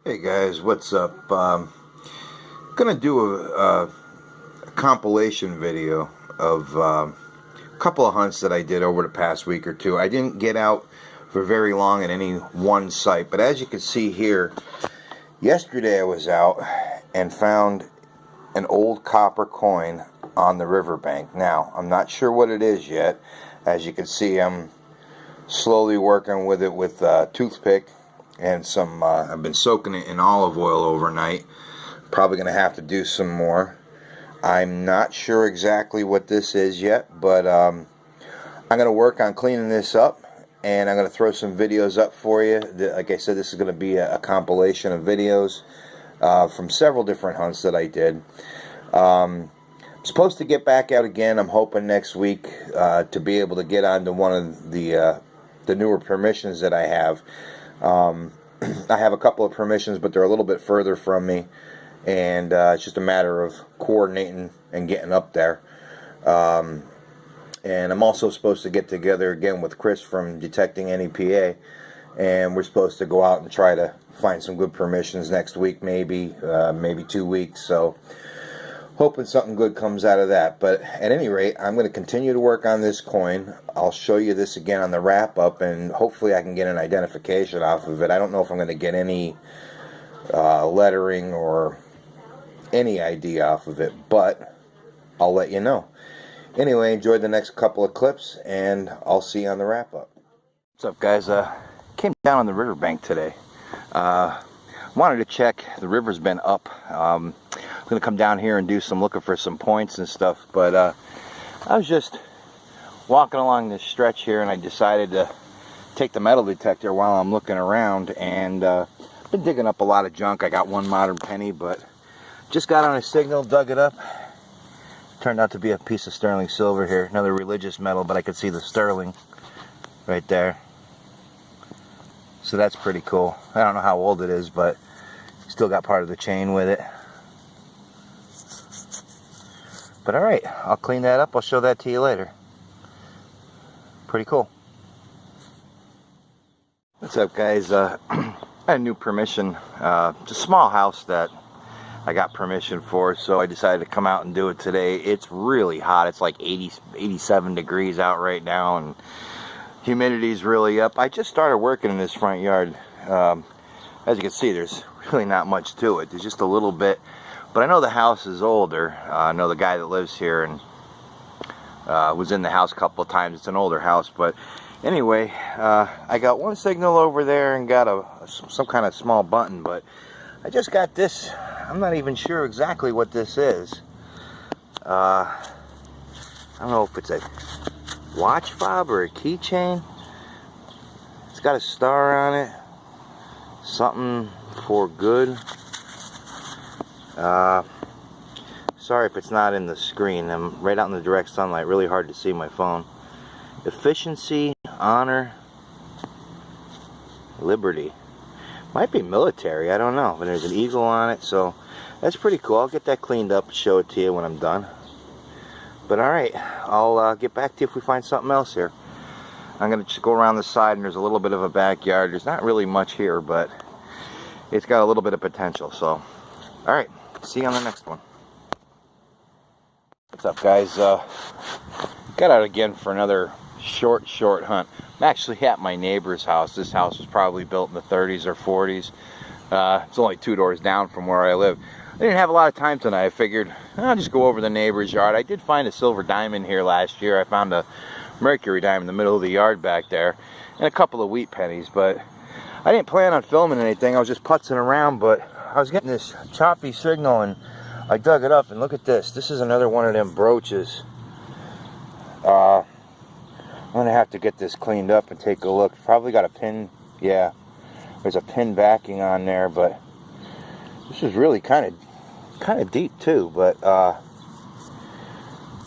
Hey guys, what's up? Gonna do a compilation video of a couple of hunts that I did over the past week or two. I didn't get out for very long at any one site, but as you can see here, yesterday I was out and found an old copper coin on the riverbank. Now, I'm not sure what it is yet. As you can see, I'm slowly working with it with a toothpick and some I've been soaking it in olive oil overnight. Probably gonna have to do some more. I'm not sure exactly what this is yet, but I'm gonna work on cleaning this up, and I'm gonna throw some videos up for you. Like I said, this is gonna be a compilation of videos from several different hunts that I did. I'm supposed to get back out again. I'm hoping next week to be able to get onto one of the newer permissions that I have. I have a couple of permissions, but they're a little bit further from me, and it's just a matter of coordinating and getting up there. And I'm also supposed to get together again with Chris from Detecting NEPA, and we're supposed to go out and try to find some good permissions next week, maybe 2 weeks. So hoping something good comes out of that. But at any rate, I'm going to continue to work on this coin. I'll show you this again on the wrap up, and hopefully I can get an identification off of it. I don't know if I'm going to get any lettering or any ID off of it, but I'll let you know. Anyway, enjoy the next couple of clips, and I'll see you on the wrap up. What's up, guys? Came down on the riverbank today. Wanted to check. The river's been up. I'm going to come down here and do some looking for some points and stuff, but I was just walking along this stretch here, and I decided to take the metal detector while I'm looking around, and been digging up a lot of junk. I got one modern penny, but just got on a signal, dug it up. Turned out to be a piece of sterling silver here, another religious metal, but I could see the sterling right there. So that's pretty cool. I don't know how old it is, but still got part of the chain with it. But alright, I'll clean that up. I'll show that to you later. Pretty cool. What's up, guys? I had a new permission. It's a small house that I got permission for, so I decided to come out and do it today. It's really hot. It's like 87 degrees out right now, and humidity's really up. I just started working in this front yard. As you can see, there's really not much to it. There's just a little bit, but I know the house is older. I know the guy that lives here and was in the house a couple of times. It's an older house, but anyway, I got one signal over there and got some kind of small button, but I just got this. I'm not even sure exactly what this is. I don't know if it's a watch fob or a keychain. It's got a star on it. Something for good. Sorry if it's not in the screen. I'm right out in the direct sunlight. Really hard to see my phone. Efficiency, honor, liberty. Might be military, I don't know. But there's an eagle on it, so that's pretty cool. I'll get that cleaned up and show it to you when I'm done. But alright, I'll get back to you if we find something else here. I'm going to just go around the side, and there's a little bit of a backyard. There's not really much here, but it's got a little bit of potential. So, alright, see you on the next one. What's up, guys? Got out again for another short hunt. I'm actually at my neighbor's house. This house was probably built in the 30s or 40s. It's only 2 doors down from where I live. I didn't have a lot of time tonight. I figured I'll just go over the neighbor's yard. I did find a silver diamond here last year. I found a mercury diamond in the middle of the yard back there, and a couple of wheat pennies, but I didn't plan on filming anything. I was just putzing around, but I was getting this choppy signal, and I dug it up, and look at this. This is another one of them brooches. I'm going to have to get this cleaned up and take a look. Probably got a pin. Yeah, there's a pin backing on there, but this is really kind of deep too. But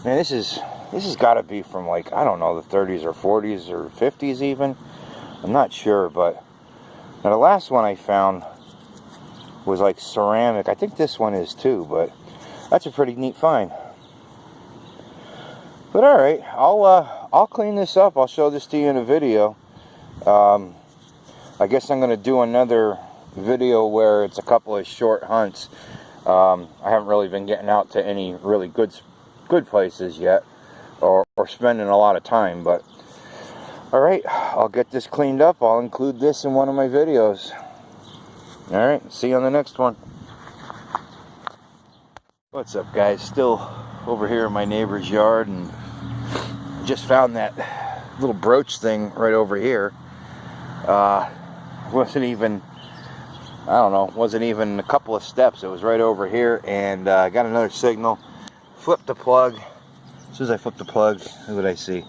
man, this has got to be from, like, I don't know, the 30s or 40s or 50s even. I'm not sure, but now the last one I found was like ceramic. I think this one is too, but that's a pretty neat find. But all right, I'll clean this up. I'll show this to you in a video. I guess I'm going to do another video where it's a couple of short hunts. I haven't really been getting out to any really good places yet, or spending a lot of time, but alright, I'll get this cleaned up. I'll include this in one of my videos. Alright, see you on the next one. What's up, guys? Still over here in my neighbor's yard, and just found that little brooch thing right over here. Wasn't even, I don't know, wasn't even a couple of steps. It was right over here, and I got another signal. Flipped the plug. As soon as I flipped the plug, look what I see.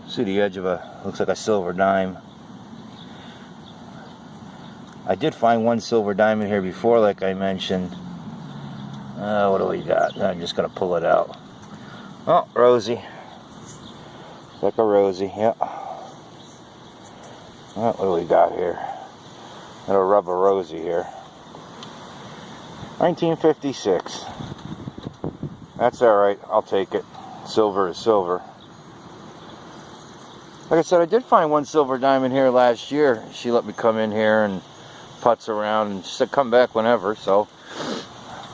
See the edge of looks like a silver dime. I did find one silver dime in here before, like I mentioned. What do we got? I'm just gonna pull it out. Oh, Rosie. It's like a Rosie, yeah. What do we got here? Got a rubber Rosie here. 1956. That's alright, I'll take it. Silver is silver. Like I said, I did find one silver diamond here last year. She let me come in here and putz around, and she said come back whenever, so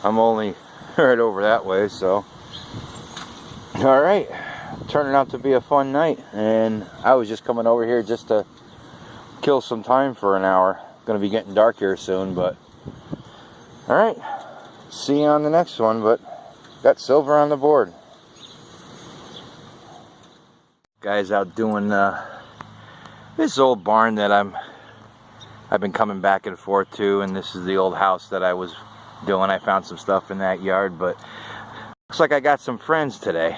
I'm only right over that way, so alright. Turning out to be a fun night, and I was just coming over here just to kill some time for an hour. Gonna be getting dark here soon, but alright, see you on the next one. But got silver on the board. Guys out doing this old barn that I've been coming back and forth to, and this is the old house that I was doing. I found some stuff in that yard, but looks like I got some friends today.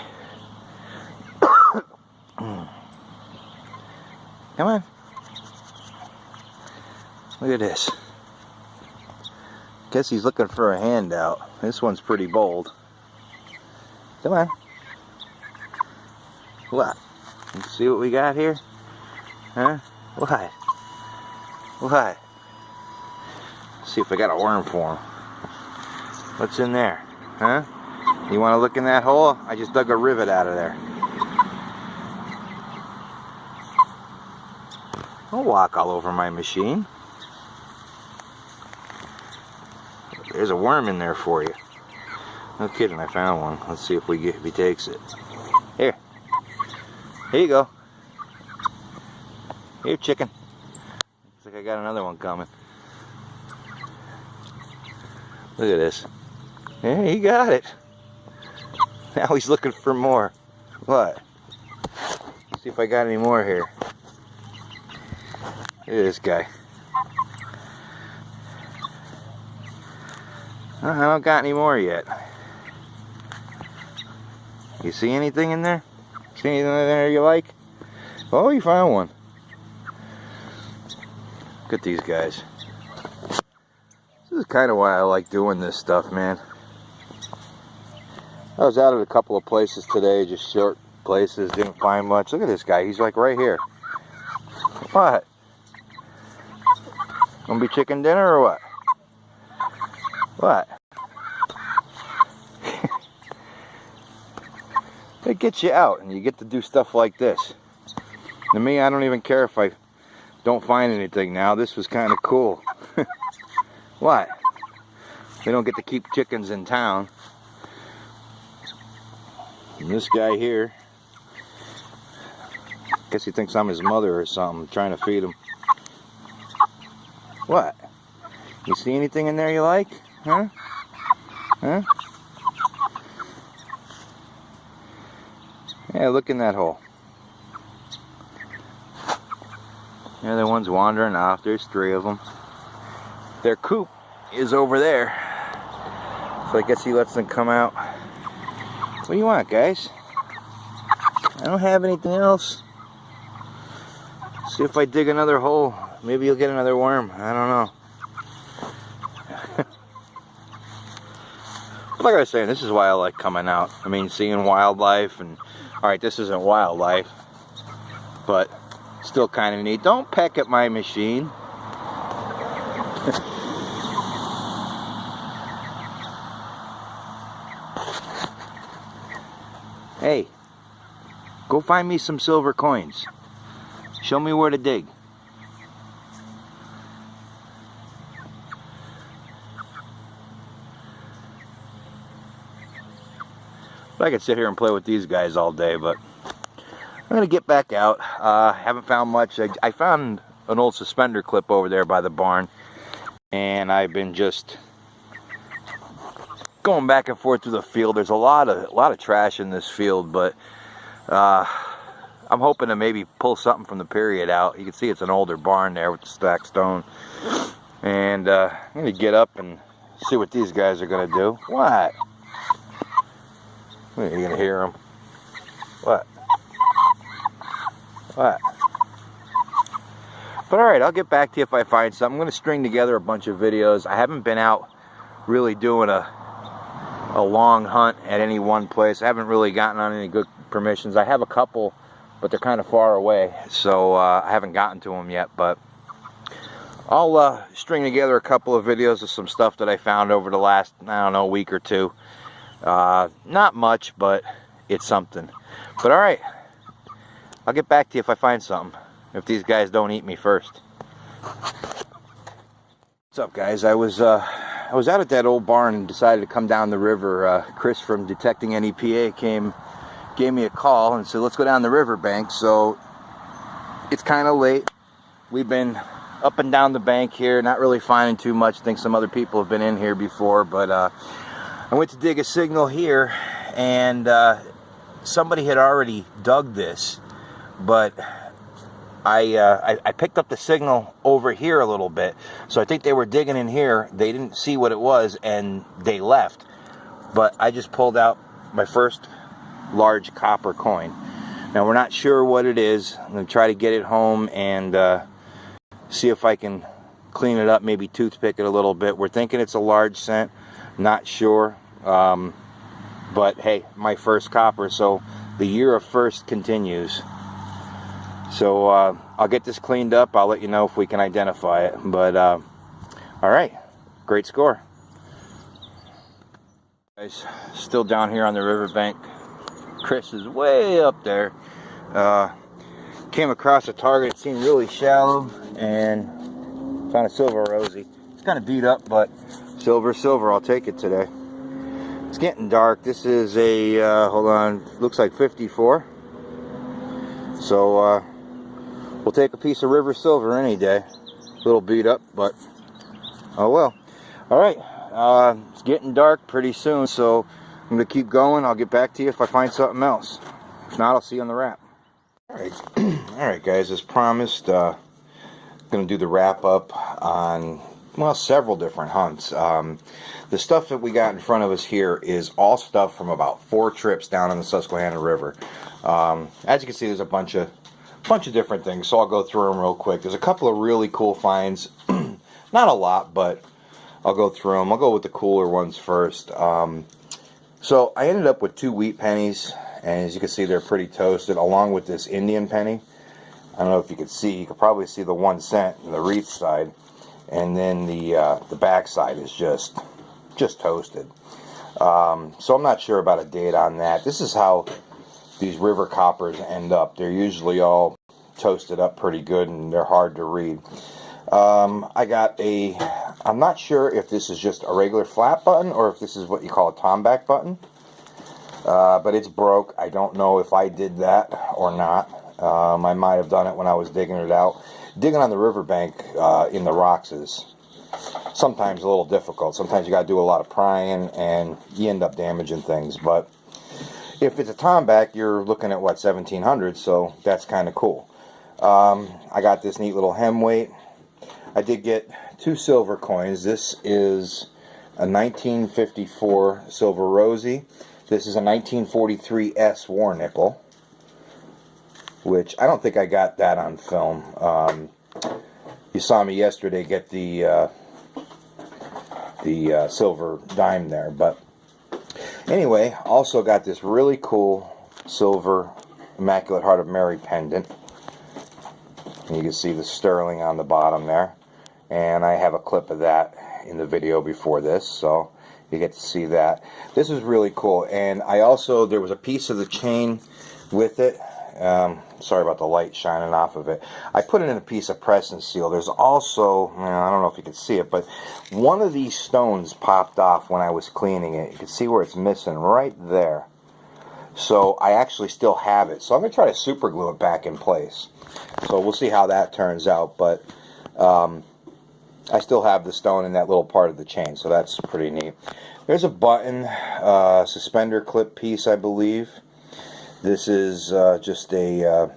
Come on. Look at this. Guess he's looking for a handout. This one's pretty bold. Come on. What? Let's see what we got here. Huh? What? What? Let's see if I got a worm for him. What's in there? Huh? You want to look in that hole? I just dug a rivet out of there. Don't walk all over my machine. There's a worm in there for you. No kidding, I found one. Let's see if he takes it. Here. Here you go. Here, chicken. Looks like I got another one coming. Look at this. Yeah, he got it. Now he's looking for more. What? Let's see if I got any more here. Look at this guy. I don't got any more yet. You see anything in there? See anything in there you like? Oh, you found one. Look at these guys. This is kind of why I like doing this stuff, man. I was out at a couple of places today, just short places, didn't find much. Look at this guy, he's like right here. What? Gonna be chicken dinner or what? What? It gets you out and you get to do stuff like this. To me, I don't even care if I don't find anything now. This was kind of cool. What? We don't get to keep chickens in town. And this guy here, guess he thinks I'm his mother or something, trying to feed him. What? You see anything in there you like? Huh? Huh? Yeah, look in that hole. The other one's wandering off. There's 3 of them. Their coop is over there. So I guess he lets them come out. What do you want, guys? I don't have anything else. See if I dig another hole. Maybe you'll get another worm. I don't know. But like I was saying, this is why I like coming out. I mean, seeing wildlife and... Alright, this isn't wildlife. But still kind of neat. Don't peck at my machine. Hey, go find me some silver coins. Show me where to dig. But I could sit here and play with these guys all day, but I'm going to get back out. Haven't found much. I found an old suspender clip over there by the barn, and I've been just going back and forth through the field. There's a lot of trash in this field, but I'm hoping to maybe pull something from the period out. You can see it's an older barn there with the stacked stone. And I'm going to get up and see what these guys are going to do. What? You're going to hear them. What? What? But alright, I'll get back to you if I find something. I'm going to string together a bunch of videos. I haven't been out really doing a long hunt at any one place. I haven't really gotten on any good permissions. I have a couple, but they're kind of far away, so I haven't gotten to them yet. But I'll string together a couple of videos of some stuff that I found over the last, I don't know, week or two. Not much, but it's something. But alright, I'll get back to you if I find something, if these guys don't eat me first. What's up, guys? I was out at that old barn and decided to come down the river. Chris from Detecting NEPA gave me a call and said, let's go down the riverbank. So it's kind of late. We've been up and down the bank here, not really finding too much. I think some other people have been in here before, but I went to dig a signal here, and somebody had already dug this, but I picked up the signal over here a little bit, so I think they were digging in here. They didn't see what it was, and they left. But I just pulled out my first large copper coin. Now, we're not sure what it is. I'm going to try to get it home and see if I can clean it up, maybe toothpick it a little bit. We're thinking it's a large cent, not sure. But hey, my first copper, so the year of first continues. So I'll get this cleaned up. I'll let you know if we can identify it. But all right, great score. Guys, still down here on the riverbank. Chris is way up there. Came across a target. It seemed really shallow, and found a silver rosy. It's kind of beat up, but silver, I'll take it today. It's getting dark. This is a hold on, looks like 54. So we'll take a piece of river silver any day. A little beat up, but oh well. All right, it's getting dark pretty soon, so I'm gonna keep going. I'll get back to you if I find something else. If not, I'll see you on the wrap. All right, guys. As promised, gonna do the wrap up on, well, several different hunts. The stuff that we got in front of us here is all stuff from about 4 trips down in the Susquehanna River. As you can see, there's a bunch of different things, so I'll go through them real quick. There's a couple of really cool finds. Not a lot, but I'll go through them. I'll go with the cooler ones first. So I ended up with 2 wheat pennies, and as you can see, they're pretty toasted, along with this Indian penny. I don't know if you could see. You could probably see the 1 cent in the wreath side, and then the back side is just toasted. So I'm not sure about a date on that. This is how these river coppers end up. They're usually all toasted up pretty good, and they're hard to read. I got I'm not sure if this is just a regular flat button or if this is what you call a tomback button. But it's broke. I don't know if I did that or not. I might have done it when I was digging it out. Digging on the riverbank in the rocks is sometimes a little difficult. Sometimes you got to do a lot of prying, and you end up damaging things. But if it's a tomback, you're looking at, what, 1700, so that's kind of cool. I got this neat little hem weight. I did get 2 silver coins. This is a 1954 silver rosy. This is a 1943 S war nickel, which I don't think I got that on film. You saw me yesterday get the silver dime there, but anyway, also got this really cool silver Immaculate Heart of Mary pendant. And you can see the sterling on the bottom there, and I have a clip of that in the video before this, so you get to see that. This is really cool. And I also, there was a piece of the chain with it. Sorry about the light shining off of it. I put it in a piece of press and seal. There's also, I don't know if you can see it, but one of these stones popped off when I was cleaning it. You can see where it's missing right there. So I actually still have it. So I'm going to try to super glue it back in place. So we'll see how that turns out. But I still have the stone in that little part of the chain. So that's pretty neat. There's a button suspender clip piece, I believe. This is just a,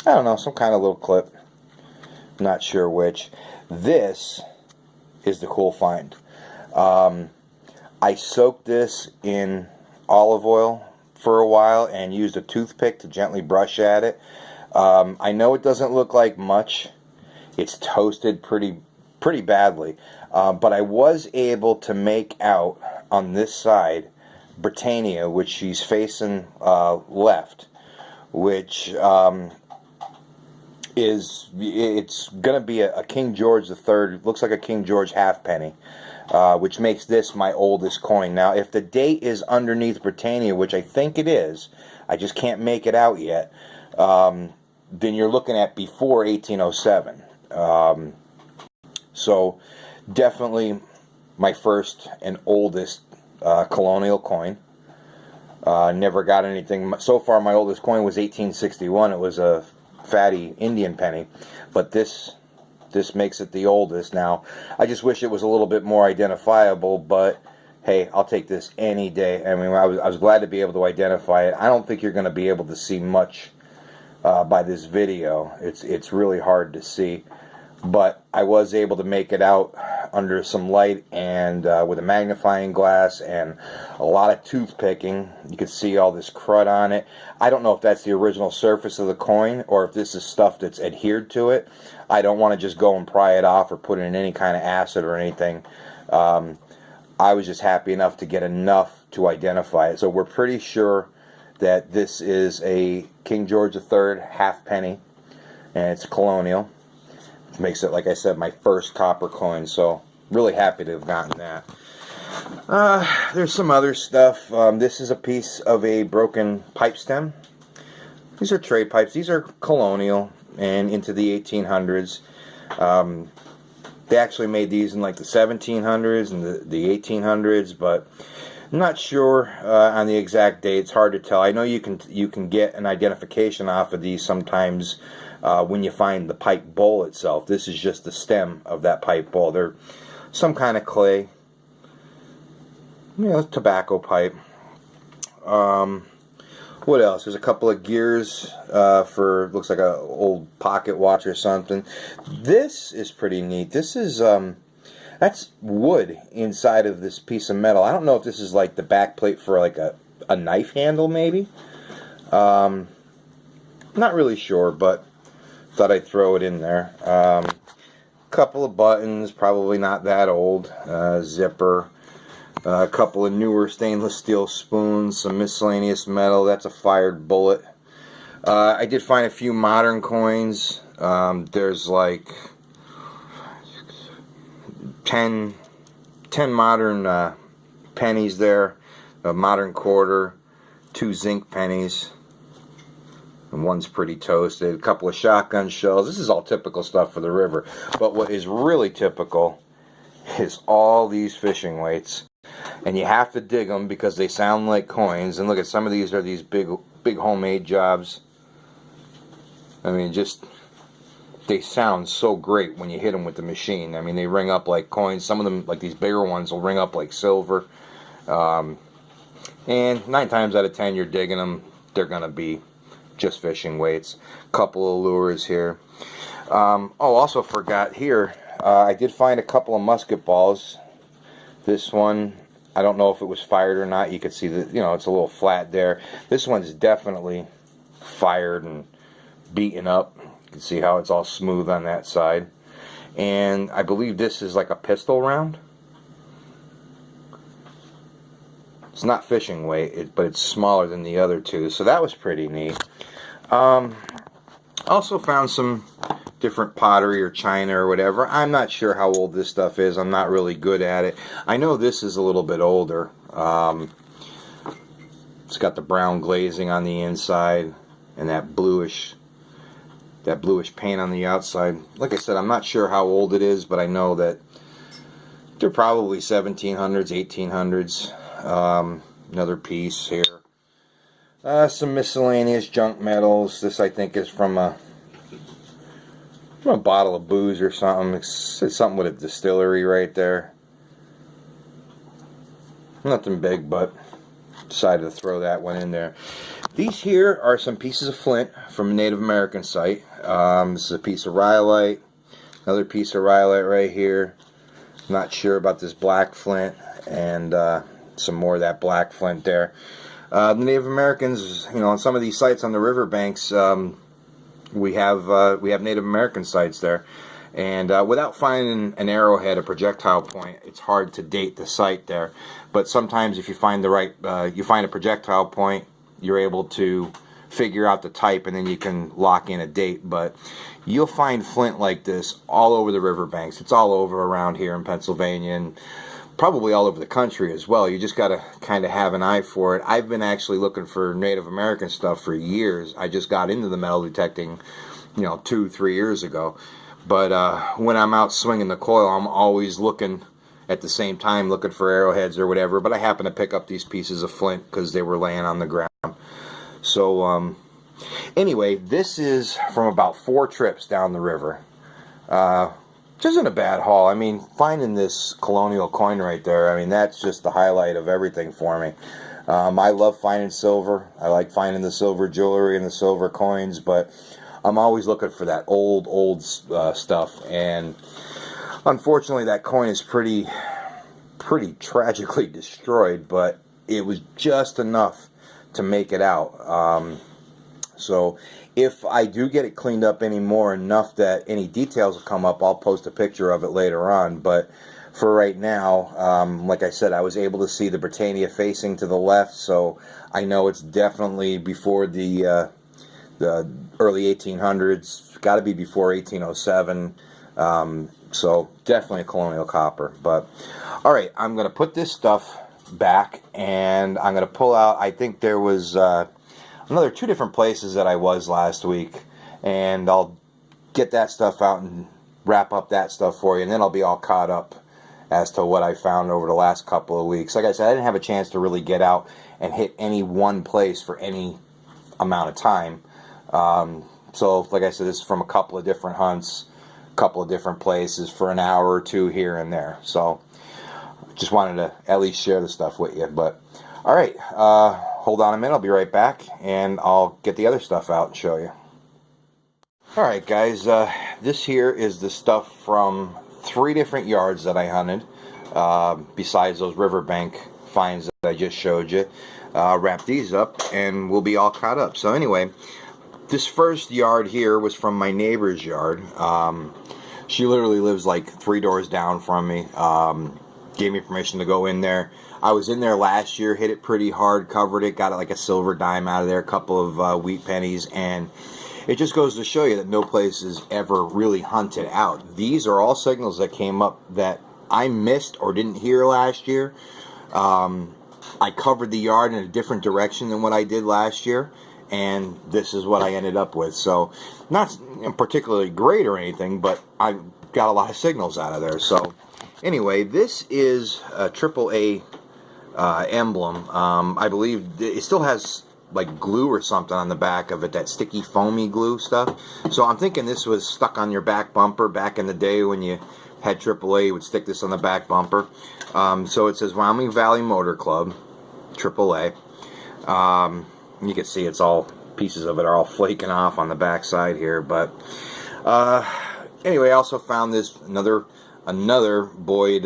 I don't know, some kind of little clip. Not sure which. This is the cool find. I soaked this in olive oil for a while and used a toothpick to gently brush at it. I know it doesn't look like much. It's toasted pretty badly. But I was able to make out on this side Britannia, which she's facing left, which it's going to be a King George III. Looks like a King George halfpenny, which makes this my oldest coin. Now, if the date is underneath Britannia, which I think it is, I just can't make it out yet, then you're looking at before 1807. So, definitely my first and oldest colonial coin. Never got anything. So far, my oldest coin was 1861. It was a fatty Indian penny, but this makes it the oldest. Now I just wish it was a little bit more identifiable, but hey, I'll take this any day. I mean, I was glad to be able to identify it. I don't think you're going to be able to see much by this video. It's really hard to see, but I was able to make it out under some light and with a magnifying glass and a lot of toothpicking. You can see all this crud on it. I don't know if that's the original surface of the coin or if this is stuff that's adhered to it. I don't want to just go and pry it off or put it in any kind of acid or anything. I was just happy enough to get enough to identify it. So we're pretty sure that this is a King George III halfpenny, and it's colonial. Which makes it, like I said, my first copper coin. So really happy to have gotten that. There's some other stuff. This is a piece of a broken pipe stem. These are trade pipes. These are colonial and into the 1800s. They actually made these in like the 1700s and the 1800s, but I'm not sure on the exact date. It's hard to tell. I know you can get an identification off of these sometimes when you find the pipe bowl itself. This is just the stem of that pipe bowl. They're some kind of clay, tobacco pipe. What else? There's a couple of gears for, looks like a old pocket watch or something. This is pretty neat. This is that's wood inside of this piece of metal. I don't know if this is like the back plate for like a knife handle, maybe. Not really sure, but thought I'd throw it in there. Couple of buttons, probably not that old. Zipper. A couple of newer stainless steel spoons, some miscellaneous metal. That's a fired bullet. I did find a few modern coins. There's like 10 modern pennies there. A modern quarter, 2 zinc pennies. And one's pretty toasted. A couple of shotgun shells. This is all typical stuff for the river. But what is really typical is all these fishing weights. And you have to dig them because they sound like coins. And look at some of these are these big homemade jobs. I mean, just they sound so great when you hit them with the machine. I mean, they ring up like coins. Some of them, like these bigger ones, will ring up like silver. And 9 times out of 10, you're digging them, they're gonna be just fishing weights. Couple of lures here. Also forgot here. I did find a couple of musket balls. This one, I don't know if it was fired or not. You could see that, it's a little flat there. This one's definitely fired and beaten up. You can see how it's all smooth on that side. And I believe this is like a pistol round. It's not fishing weight, but it's smaller than the other two. So that was pretty neat. Also found some different pottery or china or whatever. I'm not sure how old this stuff is. I'm not really good at it. I know this is a little bit older. It's got the brown glazing on the inside and that bluish paint on the outside. Like I said, I'm not sure how old it is, but I know that they're probably 1700s, 1800s. Another piece here. Some miscellaneous junk metals. This I think is from a bottle of booze or something. It's something with a distillery right there. Nothing big, but decided to throw that one in there. These here are some pieces of flint from a Native American site. This is a piece of rhyolite. Another piece of rhyolite right here. Not sure about this black flint, and some more of that black flint there. The Native Americans, on some of these sites on the riverbanks, we have Native American sites there, and without finding an arrowhead, a projectile point, it's hard to date the site there. But sometimes, if you find you find a projectile point, you're able to figure out the type, and then you can lock in a date. But you'll find flint like this all over the riverbanks. It's all over around here in Pennsylvania, and probably all over the country as well. You just got to kind of have an eye for it. I've been actually looking for Native American stuff for years. I just got into the metal detecting, 2-3 years ago. But when I'm out swinging the coil, I'm always looking at the same time, looking for arrowheads or whatever. But I happen to pick up these pieces of flint because they were laying on the ground. So anyway, this is from about 4 trips down the river. Which isn't a bad haul. I mean, finding this colonial coin right there, I mean, that's just the highlight of everything for me. I love finding silver. I like finding the silver jewelry and the silver coins, but I'm always looking for that old stuff. And unfortunately, that coin is pretty tragically destroyed, but it was just enough to make it out. So if I do get it cleaned up anymore, enough that any details will come up, I'll post a picture of it later on. But for right now, like I said, I was able to see the Britannia facing to the left, so I know it's definitely before the early 1800s. Got to be before 1807. So definitely a colonial copper. But all right, I'm going to put this stuff back, and I'm going to pull out, I think there was another 2 different places that I was last week, and I'll get that stuff out and wrap up that stuff for you, and then I'll be all caught up as to what I found over the last couple of weeks. Like I said, I didn't have a chance to really get out and hit any one place for any amount of time. So like I said, this is from a couple of different hunts, a couple of different places for an hour or 2 here and there. So just wanted to at least share the stuff with you. But all right, hold on a minute, I'll be right back, and I'll get the other stuff out and show you. Alright guys, this here is the stuff from 3 different yards that I hunted, besides those riverbank finds that I just showed you. Wrap these up and we'll be all caught up. So anyway, this first yard here was from my neighbor's yard. She literally lives like 3 doors down from me. Gave me permission to go in there. I was in there last year, hit it pretty hard, covered it, got like a silver dime out of there, a couple of wheat pennies, and it just goes to show you that no place is ever really hunted out. These are all signals that came up that I missed or didn't hear last year. I covered the yard in a different direction than what I did last year, and this is what I ended up with. So, not particularly great or anything, but I got a lot of signals out of there. So, anyway, this is a AAA emblem. I believe it still has like glue or something on the back of it, that sticky foamy glue stuff. So I'm thinking this was stuck on your back bumper back in the day when you had AAA. You would stick this on the back bumper. So it says Wyoming Valley Motor Club, AAA. You can see it's all, pieces of it are all flaking off on the back side here. But anyway, I also found this another Boyd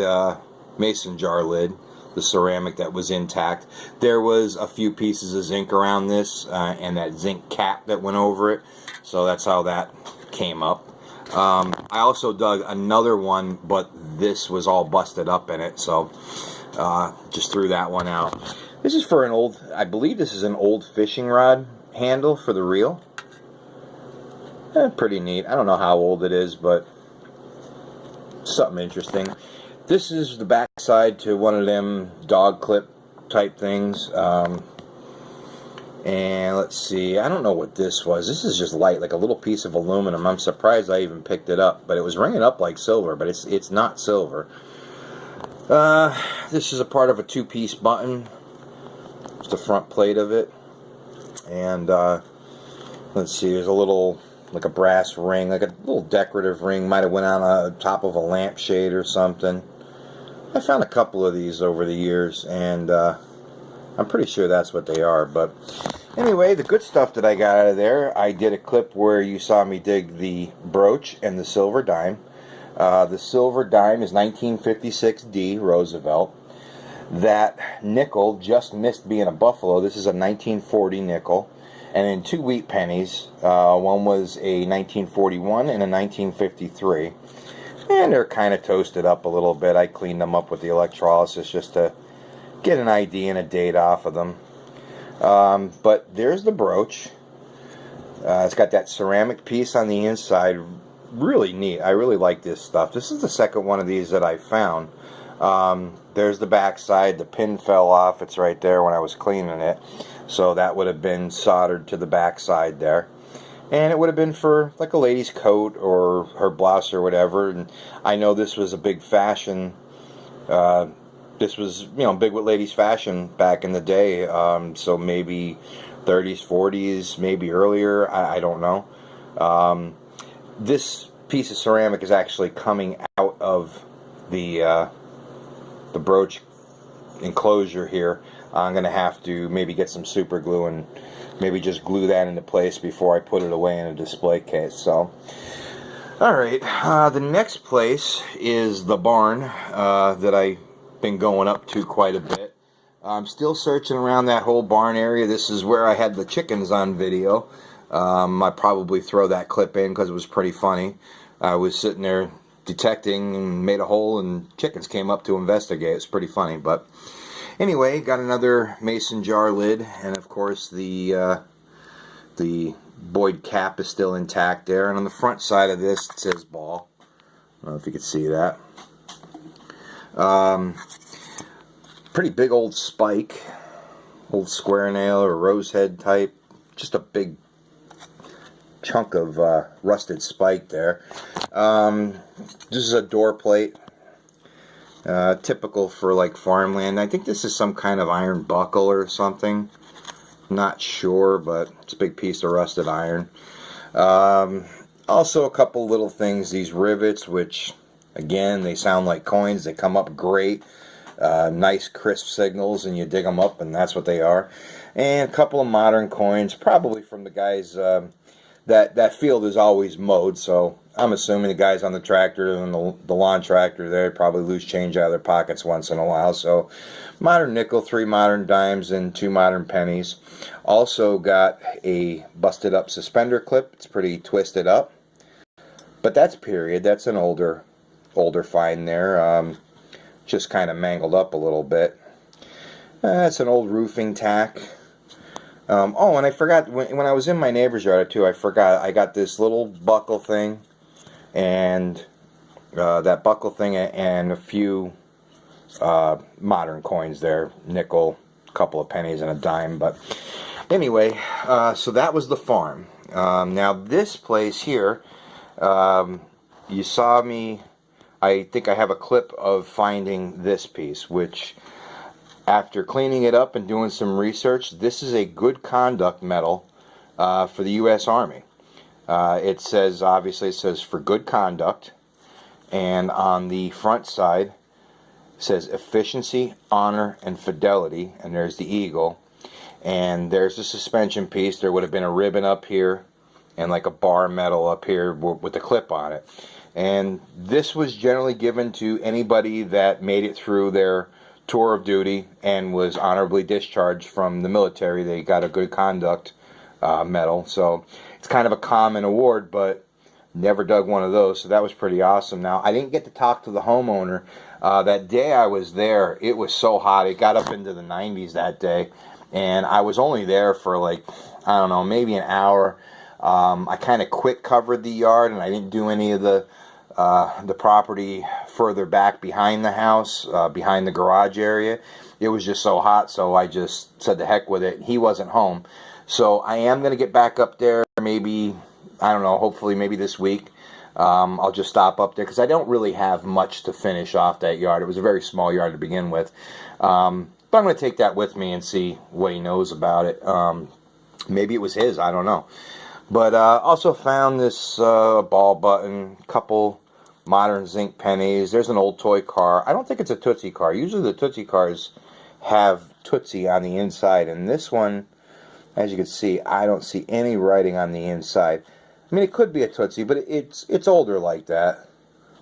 mason jar lid, the ceramic that was intact. There was a few pieces of zinc around this, and that zinc cap that went over it, so that's how that came up. I also dug another one, but this was all busted up in it, so just threw that one out. This is for an old, I believe this is an old fishing rod handle for the reel. Pretty neat. I don't know how old it is, but something interesting. This is the backside to one of them dog clip type things. And let's see, I don't know what this was. This is just light, like a little piece of aluminum. I'm surprised I even picked it up, but it was ringing up like silver, but it's not silver. This is a part of a 2-piece button. It's the front plate of it. And let's see, there's a little, like a brass ring, like a little decorative ring, might have went on top of a lampshade or something. I found a couple of these over the years, and I'm pretty sure that's what they are. But anyway, the good stuff that I got out of there, I did a clip where you saw me dig the brooch and the silver dime. The silver dime is 1956D Roosevelt. That nickel just missed being a buffalo. This is a 1940 nickel. And then 2 wheat pennies. One was a 1941 and a 1953. And they're kind of toasted up a little bit. I cleaned them up with the electrolysis just to get an ID and a date off of them. But there's the brooch. It's got that ceramic piece on the inside. Really neat. I really like this stuff. This is the second one of these that I found. There's the back side. The pin fell off. It's right there when I was cleaning it. So that would have been soldered to the back side there. And it would have been for like a lady's coat or her blouse or whatever. And I know this was a big fashion. This was, you know, big with ladies' fashion back in the day. So maybe 30s, 40s, maybe earlier. I don't know. This piece of ceramic is actually coming out of the brooch enclosure here. I'm going to have to maybe get some super glue and maybe just glue that into place before I put it away in a display case. So, alright, the next place is the barn that I've been going up to quite a bit. I'm still searching around that whole barn area. This is where I had the chickens on video. I probably throw that clip in because it was pretty funny. I was sitting there detecting and made a hole and chickens came up to investigate. It's pretty funny. But anyway, got another mason jar lid, and of course the Boyd cap is still intact there. And on the front side of this it says ball. I don't know if you can see that. Pretty big old spike, old square nail or rose head type. Just a big chunk of rusted spike there. This is a door plate, typical for like farmland. I think this is some kind of iron buckle or something. Not sure, but it's a big piece of rusted iron. Also a couple little things, these rivets, which again, they sound like coins. They come up great. Nice crisp signals, and you dig them up and that's what they are. And a couple of modern coins, probably from the guys. That field is always mowed, so I'm assuming the guys on the tractor and the lawn tractor there probably lose change out of their pockets once in a while. So modern nickel, 3 modern dimes, and 2 modern pennies. Also got a busted up suspender clip. It's pretty twisted up, but that's period. That's an older find there. Just kind of mangled up a little bit. That's an old roofing tack. Oh, and I forgot, when I was in my neighbor's yard too, I forgot I got this little buckle thing, and that buckle thing and a few modern coins there, nickel, a couple of pennies, and a dime. But anyway, so that was the farm. Now this place here, you saw me, I think I have a clip of finding this piece, which after cleaning it up and doing some research, this is a good conduct medal for the U.S. Army. It says, obviously, it says for good conduct, and on the front side it says efficiency, honor, and fidelity, and there's the eagle, and there's the suspension piece. There would have been a ribbon up here and like a bar medal up here with a clip on it. And this was generally given to anybody that made it through their tour of duty and was honorably discharged from the military. They got a good conduct medal. So it's kind of a common award, but never dug one of those. So that was pretty awesome. Now, I didn't get to talk to the homeowner. That day I was there, it was so hot. It got up into the 90s that day. And I was only there for like, I don't know, maybe an hour. I kind of quick covered the yard, and I didn't do any of the property further back behind the house, behind the garage area. It was just so hot, so I just said the heck with it. He wasn't home. So I am going to get back up there maybe, I don't know, hopefully maybe this week. I'll just stop up there because I don't really have much to finish off that yard. It was a very small yard to begin with. But I'm going to take that with me and see what he knows about it. Maybe it was his, I don't know. But also found this ball button, couple modern zinc pennies. There's an old toy car. I don't think it's a Tootsie car. Usually the Tootsie cars have Tootsie on the inside, and this one, as you can see, I don't see any writing on the inside. I mean, it could be a Tootsie, but it's older like that.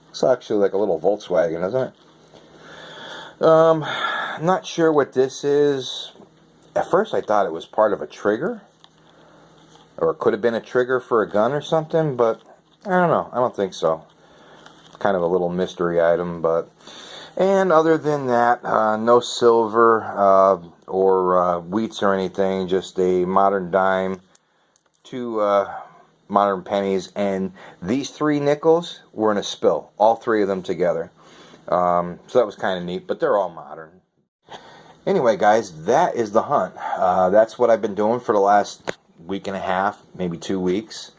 It's actually like a little Volkswagen, isn't it? Not sure what this is. At first I thought it was part of a trigger, or it could have been a trigger for a gun or something, but I don't know. I don't think so. Kind of a little mystery item, but... And other than that, no silver or wheats or anything, just a modern dime, two modern pennies, and these 3 nickels were in a spill, all 3 of them together. So that was kind of neat, but they're all modern. Anyway, guys, that is the hunt. That's what I've been doing for the last week and a half, maybe 2 weeks.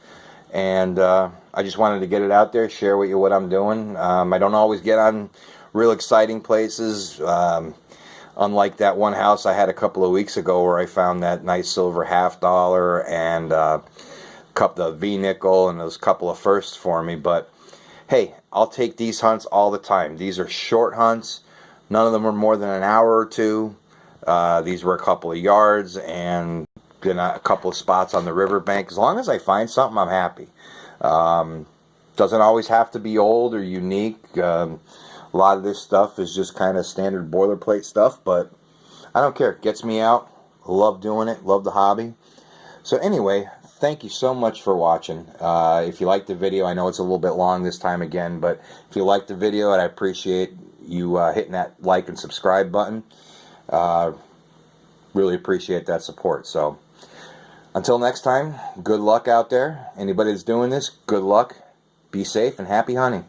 And I just wanted to get it out there, share with you what I'm doing. I don't always get on real exciting places. Unlike that one house I had a couple of weeks ago where I found that nice silver $50 and the V-nickel and those couple of firsts for me. But hey, I'll take these hunts all the time. These are short hunts. None of them are more than an hour or two. These were a couple of yards and then a couple of spots on the riverbank. As long as I find something, I'm happy. Doesn't always have to be old or unique. A lot of this stuff is just kind of standard boilerplate stuff, but I don't care. It gets me out. Love doing it. Love the hobby. So anyway, thank you so much for watching. If you liked the video, I know it's a little bit long this time again, but if you liked the video, I appreciate you hitting that like and subscribe button. Really appreciate that support. So until next time, good luck out there. Anybody that's doing this, good luck. Be safe and happy hunting.